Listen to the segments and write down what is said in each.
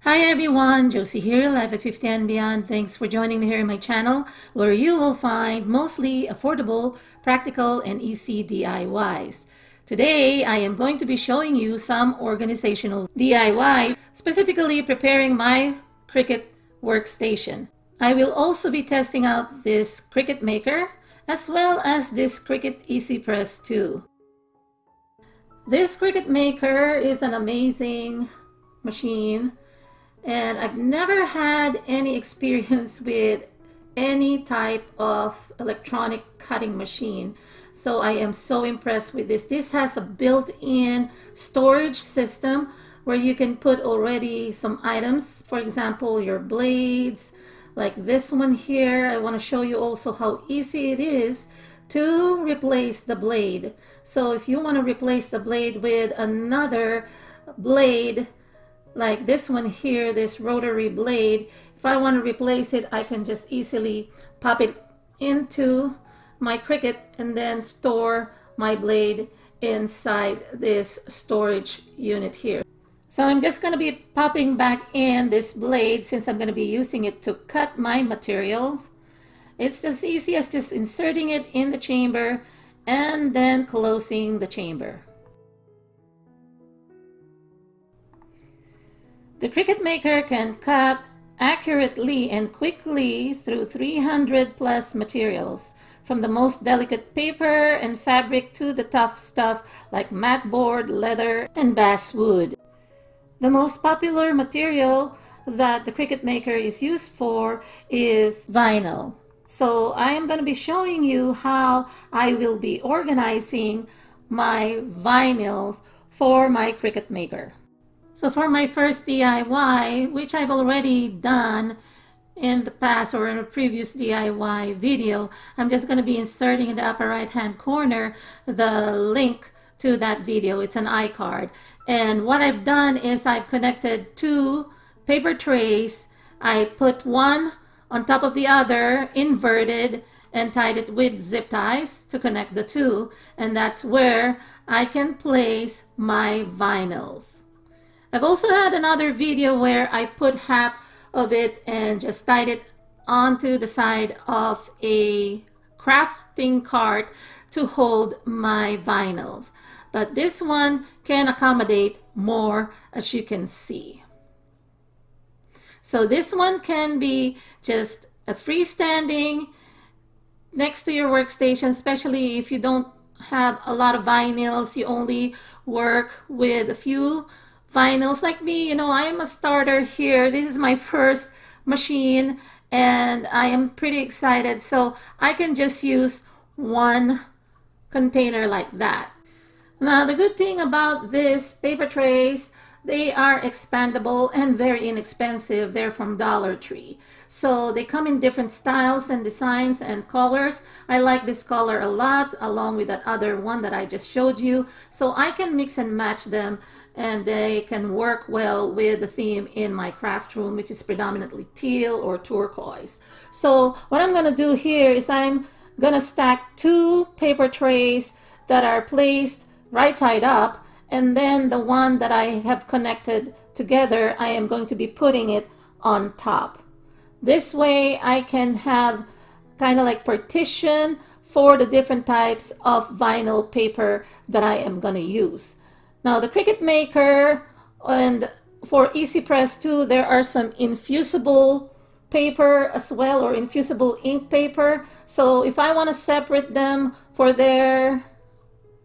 Hi everyone, Josie here, Life at 50 and Beyond. Thanks for joining me here in my channel where you will find mostly affordable, practical, and easy DIYs. Today, I am going to be showing you some organizational DIYs, specifically preparing my Cricut workstation. I will also be testing out this Cricut Maker as well as this Cricut Easy Press 2. This Cricut Maker is an amazing machine. And I've never had any experience with any type of electronic cutting machine. So I am so impressed with this. This has a built-in storage system where you can put already some items. For example, your blades, like this one here. I want to show you also how easy it is to replace the blade. So if you want to replace the blade with another blade, like this one here, this rotary blade, if I want to replace it, I can just easily pop it into my Cricut and then store my blade inside this storage unit here. So I'm just going to be popping back in this blade since I'm going to be using it to cut my materials. It's as easy as just inserting it in the chamber and then closing the chamber. The Cricut Maker can cut accurately and quickly through 300 plus materials, from the most delicate paper and fabric to the tough stuff like mat board, leather, and basswood. The most popular material that the Cricut Maker is used for is vinyl. So I am going to be showing you how I will be organizing my vinyls for my Cricut Maker. So for my first DIY, which I've already done in the past or in a previous DIY video, I'm just going to be inserting in the upper right hand corner the link to that video. It's an iCard. And what I've done is I've connected two paper trays. I put one on top of the other, inverted, and tied it with zip ties to connect the two. And that's where I can place my vinyls. I've also had another video where I put half of it and just tied it onto the side of a crafting cart to hold my vinyls. But this one can accommodate more, as you can see. So this one can be just a freestanding next to your workstation, especially if you don't have a lot of vinyls, you only work with a few vinyls like me. You know, I am a starter here. This is my first machine and I am pretty excited. So I can just use one container like that. Now the good thing about this paper trays, they are expandable and very inexpensive. They're from Dollar Tree. So they come in different styles and designs and colors. I like this color a lot, along with that other one that I just showed you. So I can mix and match them and they can work well with the theme in my craft room, which is predominantly teal or turquoise. So what I'm going to do here is I'm going to stack two paper trays that are placed right side up, and then the one that I have connected together, I am going to be putting it on top. This way I can have kind of like partition for the different types of vinyl paper that I am going to use. Now the Cricut Maker and for Easy Press 2, there are some infusible paper as well, or infusible ink paper. So if I want to separate them for their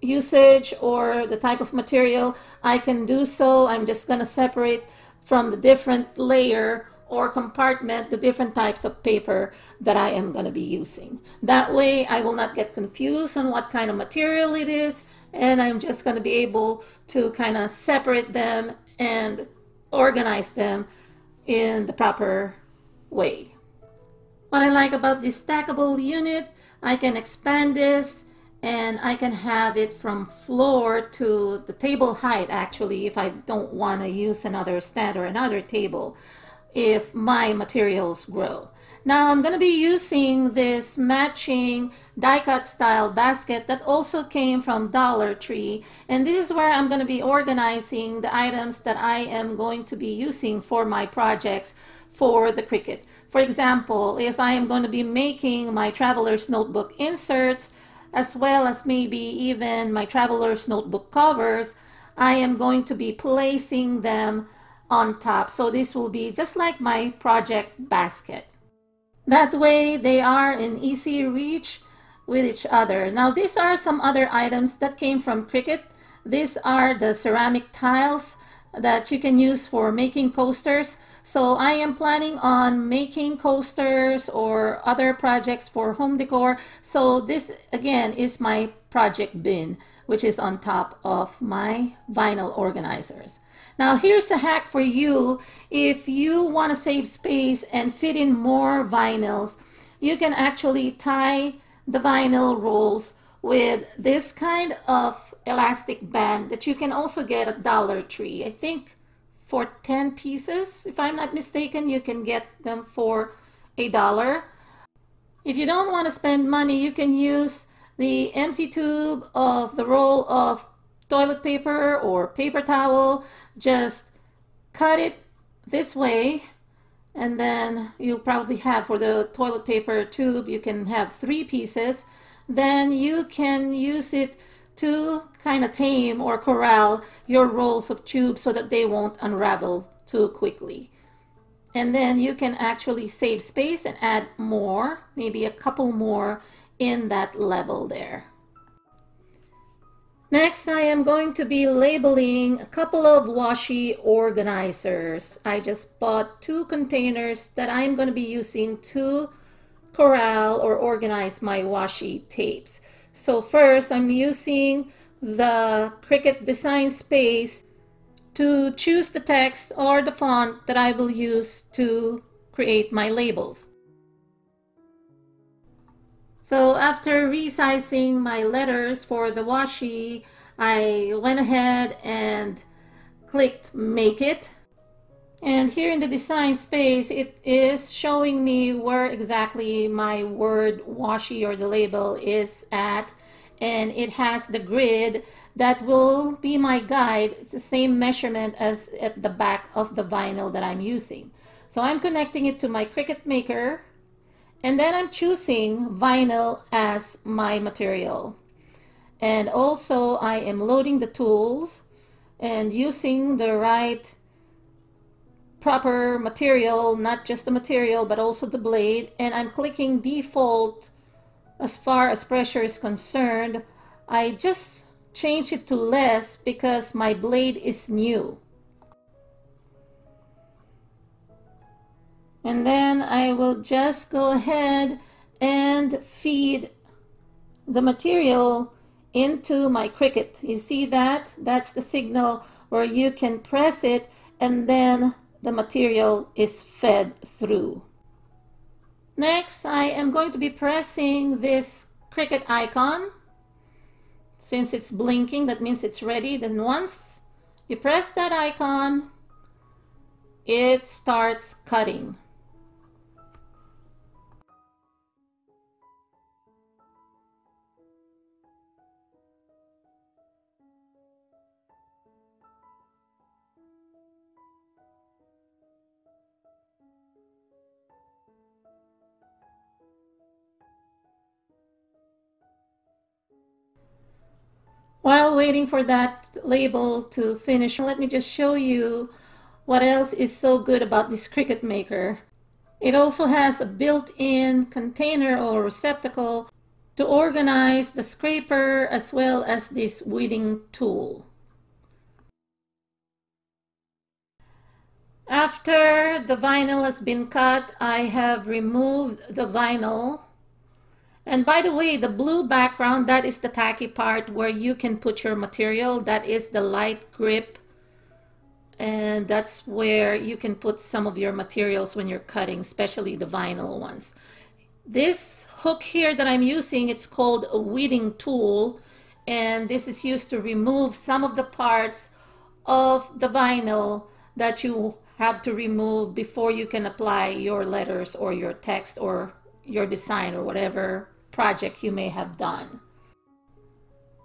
usage or the type of material, I can do so. I'm just going to separate from the different layer or compartment the different types of paper that I am going to be using. That way I will not get confused on what kind of material it is, and I'm just going to be able to kind of separate them and organize them in the proper way. What I like about this stackable unit, I can expand this and I can have it from floor to the table height actually if I don't want to use another stand or another table. if my materials grow. Now I'm going to be using this matching die cut style basket that also came from Dollar Tree, and this is where I'm going to be organizing the items that I am going to be using for my projects for the Cricut. For example, if I am going to be making my traveler's notebook inserts, as well as maybe even my traveler's notebook covers, I am going to be placing them on top. So this will be just like my project basket. That way they are in easy reach with each other. Now these are some other items that came from Cricut. These are the ceramic tiles that you can use for making coasters. So I am planning on making coasters or other projects for home decor. So this again is my project bin, which is on top of my vinyl organizers. Now here's a hack for you. If you want to save space and fit in more vinyls, you can actually tie the vinyl rolls with this kind of elastic band that you can also get at Dollar Tree. I think for 10 pieces, if I'm not mistaken, you can get them for $1. If you don't want to spend money, you can use the empty tube of the roll of toilet paper or paper towel. Just cut it this way, and then you'll probably have, for the toilet paper tube, you can have 3 pieces. Then you can use it to kind of tame or corral your rolls of tube so that they won't unravel too quickly. And then you can actually save space and add more, maybe a couple more in that level there. Next, I am going to be labeling a couple of washi organizers. I just bought 2 containers that I'm going to be using to corral or organize my washi tapes. So first, I'm using the Cricut Design Space to choose the text or the font that I will use to create my labels. So after resizing my letters for the washi, I went ahead and clicked Make It. And here in the design space, it is showing me where exactly my word washi or the label is at. And it has the grid that will be my guide. It's the same measurement as at the back of the vinyl that I'm using. So I'm connecting it to my Cricut Maker. And then I'm choosing vinyl as my material. And also I am loading the tools and using the right proper material, not just the material, but also the blade. And I'm clicking default as far as pressure is concerned. I just changed it to less because my blade is new. And then I will just go ahead and feed the material into my Cricut. You see that? That's the signal where you can press it and then the material is fed through. Next, I am going to be pressing this Cricut icon. Since it's blinking, that means it's ready. Then once you press that icon, it starts cutting. While waiting for that label to finish, let me just show you what else is so good about this Cricut Maker. It also has a built-in container or receptacle to organize the scraper as well as this weeding tool. After the vinyl has been cut, I have removed the vinyl. And by the way, the blue background, that is the tacky part where you can put your material. That is the light grip. And that's where you can put some of your materials when you're cutting, especially the vinyl ones. This hook here that I'm using, it's called a weeding tool. And this is used to remove some of the parts of the vinyl that you have to remove before you can apply your letters or your text or your design or whatever project you may have done.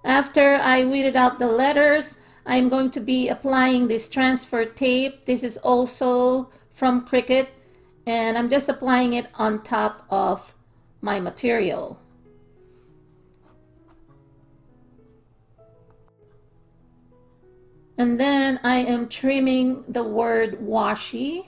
After I weeded out the letters, I'm going to be applying this transfer tape. This is also from Cricut, and I'm just applying it on top of my material. And then I am trimming the word washi.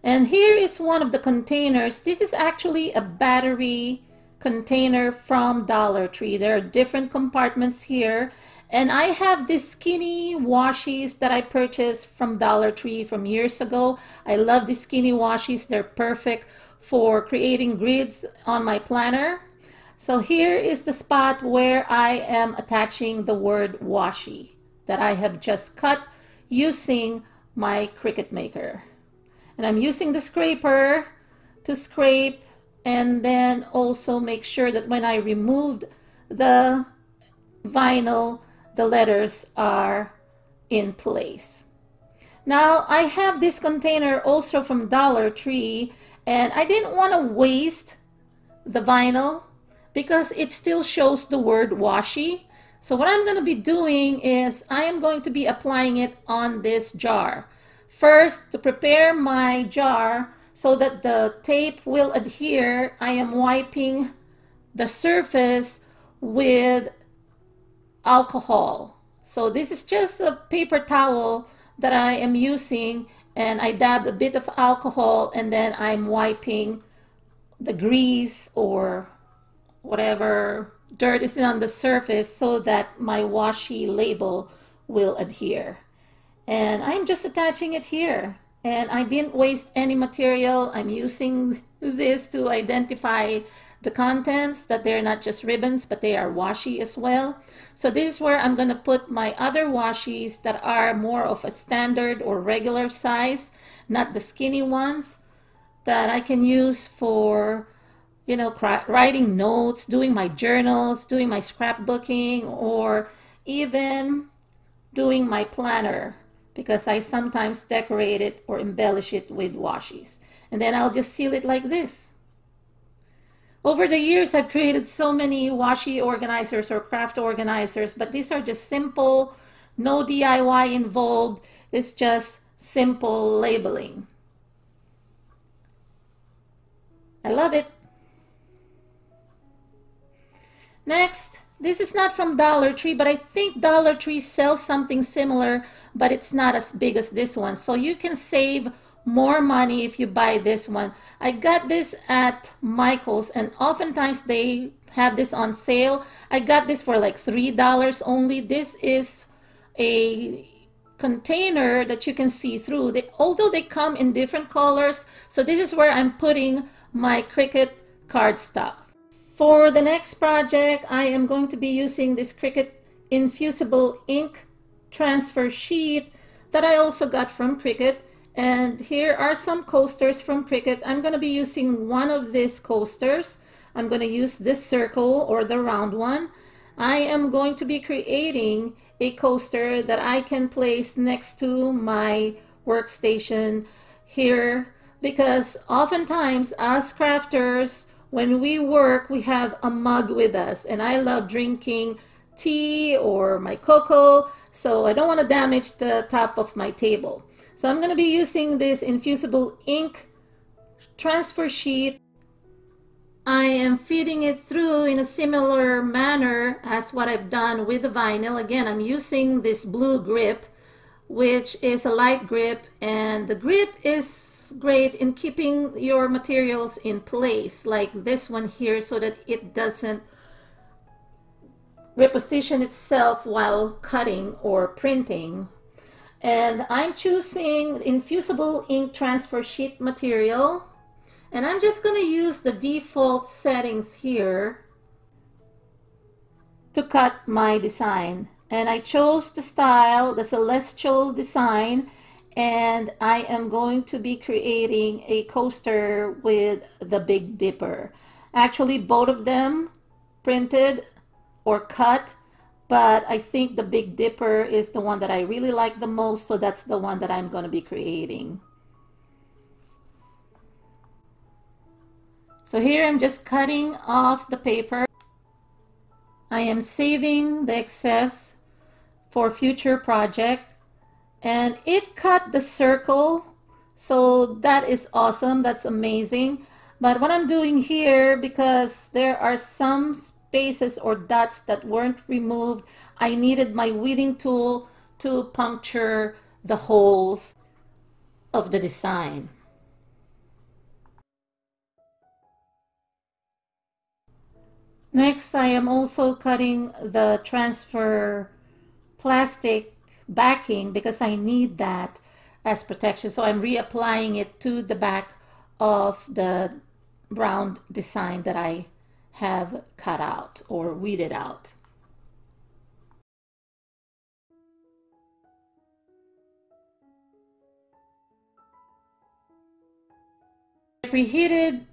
And here is one of the containers. This is actually a battery container from Dollar Tree. There are different compartments here. And I have these skinny washis that I purchased from Dollar Tree from years ago. I love these skinny washis. They're perfect for creating grids on my planner. So here is the spot where I am attaching the word washi that I have just cut using my Cricut Maker. And I'm using the scraper to scrape and then also make sure that when I removed the vinyl, the letters are in place. Now I have this container also from Dollar Tree, and I didn't want to waste the vinyl because it still shows the word washi. So what I'm going to be doing is I am going to be applying it on this jar. First, to prepare my jar so that the tape will adhere, I am wiping the surface with alcohol. So this is just a paper towel that I am using, and I dabbed a bit of alcohol and then I'm wiping the grease or whatever dirt is on the surface so that my washi label will adhere. And I'm just attaching it here, and I didn't waste any material. I'm using this to identify the contents, that they're not just ribbons but they are washi as well. So this is where I'm going to put my other washis that are more of a standard or regular size, not the skinny ones that I can use for, you know, writing notes, doing my journals, doing my scrapbooking, or even doing my planner, because I sometimes decorate it or embellish it with washis. And then I'll just seal it like this. Over the years, I've created so many washi organizers or craft organizers, but these are just simple, no DIY involved. It's just simple labeling. I love it. Next, this is not from Dollar Tree, but I think Dollar Tree sells something similar, but it's not as big as this one. So you can save more money if you buy this one. I got this at Michael's, and oftentimes they have this on sale. I got this for like $3 only. This is a container that you can see through. Although they come in different colors. So this is where I'm putting my Cricut cardstock. For the next project, I am going to be using this Cricut infusible ink transfer sheet that I also got from Cricut. And here are some coasters from Cricut. I'm going to be using one of these coasters. I'm going to use this circle or the round one. I am going to be creating a coaster that I can place next to my workstation here, because oftentimes as crafters, when we work, we have a mug with us, and I love drinking tea or my cocoa, so I don't want to damage the top of my table. So I'm going to be using this infusible ink transfer sheet. I am feeding it through in a similar manner as what I've done with the vinyl. Again, I'm using this blue grip, which is a light grip, and the grip is great in keeping your materials in place, like this one here, so that it doesn't reposition itself while cutting or printing. And I'm choosing infusible ink transfer sheet material, and I'm just going to use the default settings here to cut my design. And I chose the style, the celestial design, and I am going to be creating a coaster with the Big Dipper. Actually, both of them printed or cut, but I think the Big Dipper is the one that I really like the most, so that's the one that I'm going to be creating. So here I'm just cutting off the paper. I am saving the excess for future project, and it cut the circle, so that is awesome. That's amazing. But what I'm doing here, because there are some spaces or dots that weren't removed, I needed my weeding tool to puncture the holes of the design. Next, I am also cutting the transfer plastic backing because I need that as protection. So I'm reapplying it to the back of the round design that I have cut out or weeded out. I preheated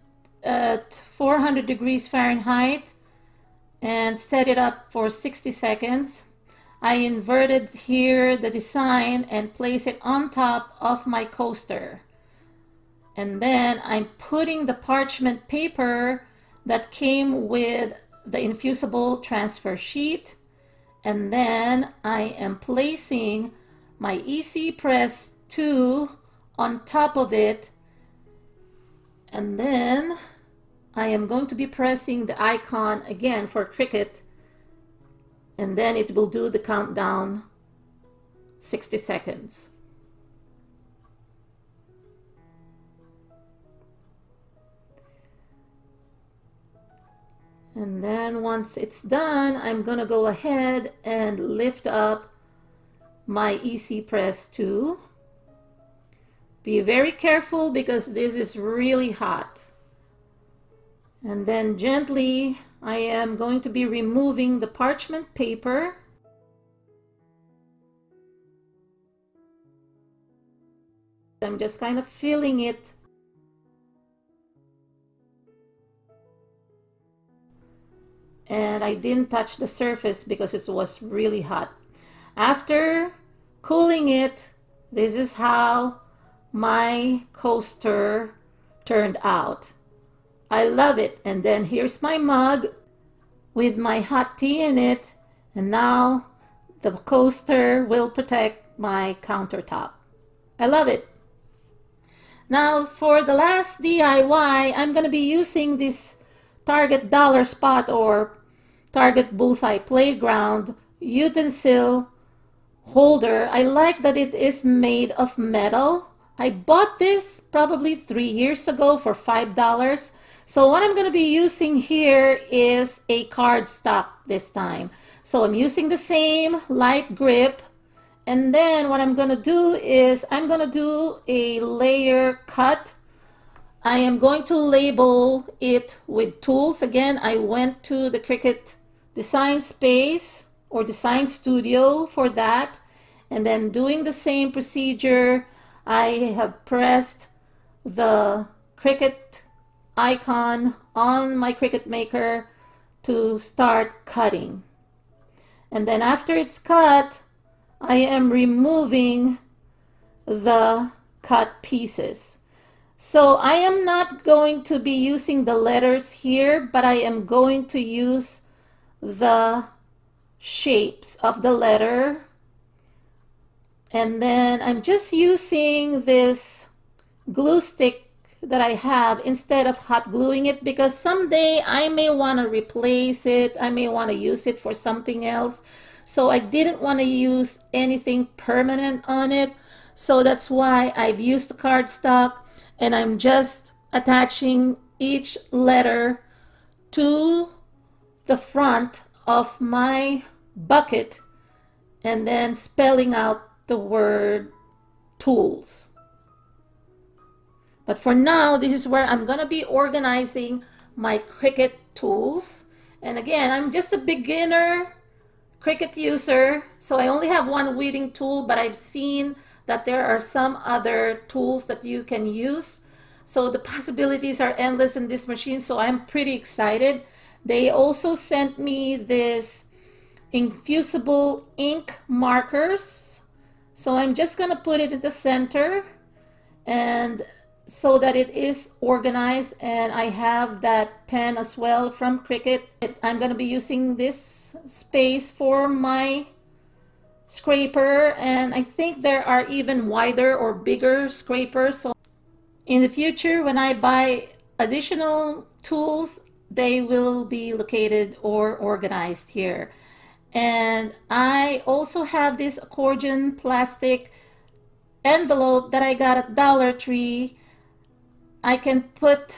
at 400 degrees Fahrenheit and set it up for 60 seconds. I inverted here the design and place it on top of my coaster. And then I'm putting the parchment paper that came with the infusible transfer sheet. And then I am placing my Easy Press 2 on top of it. And then I am going to be pressing the icon again for Cricut, and then it will do the countdown 60 seconds. And then once it's done, I'm going to go ahead and lift up my Easy Press 2. Be very careful because this is really hot. And then gently, I am going to be removing the parchment paper. I'm just kind of filling it. And I didn't touch the surface because it was really hot. After cooling it, this is how my coaster turned out. I love it. And then here's my mug with my hot tea in it. And now the coaster will protect my countertop. I love it. Now for the last DIY, I'm going to be using this Target Dollar Spot or Target Bullseye Playground utensil holder. I like that it is made of metal. I bought this probably 3 years ago for $5. So what I'm going to be using here is a cardstock this time. So I'm using the same light grip. And then what I'm going to do is I'm going to do a layer cut. I am going to label it with tools. Again, I went to the Cricut Design Space or Design Studio for that. And then doing the same procedure, I have pressed the Cricut icon on my Cricut Maker to start cutting. And then after it's cut, I am removing the cut pieces. So I am not going to be using the letters here, but I am going to use the shapes of the letter. And then I'm just using this glue stick that I have instead of hot gluing it, because someday I may want to replace it. I may want to use it for something else. So I didn't want to use anything permanent on it. So that's why I've used the cardstock, and I'm just attaching each letter to the front of my bucket and then spelling out the word tools. But for now, this is where I'm going to be organizing my Cricut tools. And again, I'm just a beginner Cricut user, so I only have one weeding tool, but I've seen that there are some other tools that you can use. So the possibilities are endless in this machine, so I'm pretty excited. They also sent me this infusible ink markers. So I'm just going to put it in the center, and so that it is organized. And I have that pen as well from Cricut. I'm going to be using this space for my scraper, and I think there are even wider or bigger scrapers. So in the future, when I buy additional tools, they will be located or organized here. And I also have this accordion plastic envelope that I got at Dollar Tree. I can put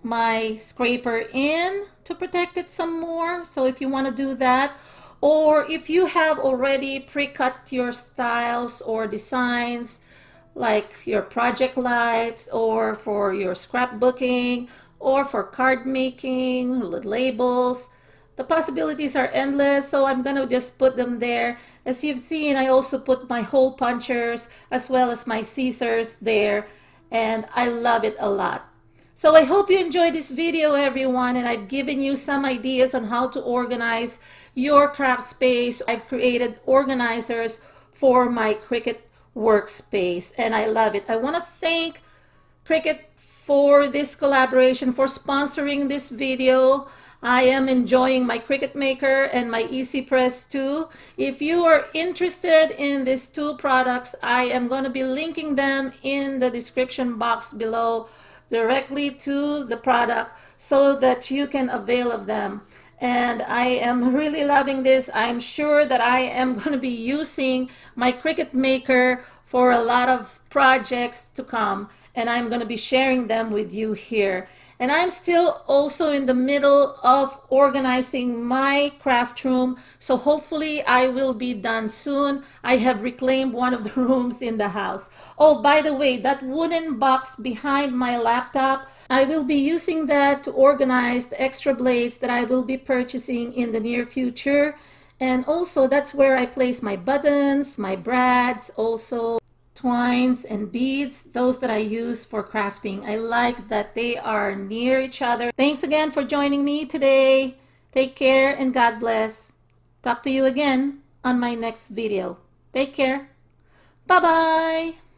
my scraper in to protect it some more. So if you want to do that, or if you have already pre-cut your styles or designs, like your project lives, or for your scrapbooking, or for card making, labels, the possibilities are endless. So I'm gonna just put them there. As you've seen, I also put my hole punchers as well as my scissors there, and I love it a lot. So I hope you enjoyed this video, everyone, and I've given you some ideas on how to organize your craft space. I've created organizers for my Cricut workspace, and I love it. I want to thank Cricut for this collaboration, for sponsoring this video. I am enjoying my Cricut Maker and my Easy Press too. If you are interested in these two products, I am going to be linking them in the description box below directly to the product so that you can avail of them. And I am really loving this. I'm sure that I am going to be using my Cricut Maker for a lot of projects to come, and I'm going to be sharing them with you here. And I'm still also in the middle of organizing my craft room, so hopefully I will be done soon. I have reclaimed one of the rooms in the house. Oh, by the way, that wooden box behind my laptop, I will be using that to organize the extra blades that I will be purchasing in the near future. And also that's where I place my buttons, my brads, also twines and beads, those that I use for crafting. I like that they are near each other. Thanks again for joining me today. Take care and God bless. Talk to you again on my next video. Take care. Bye-bye.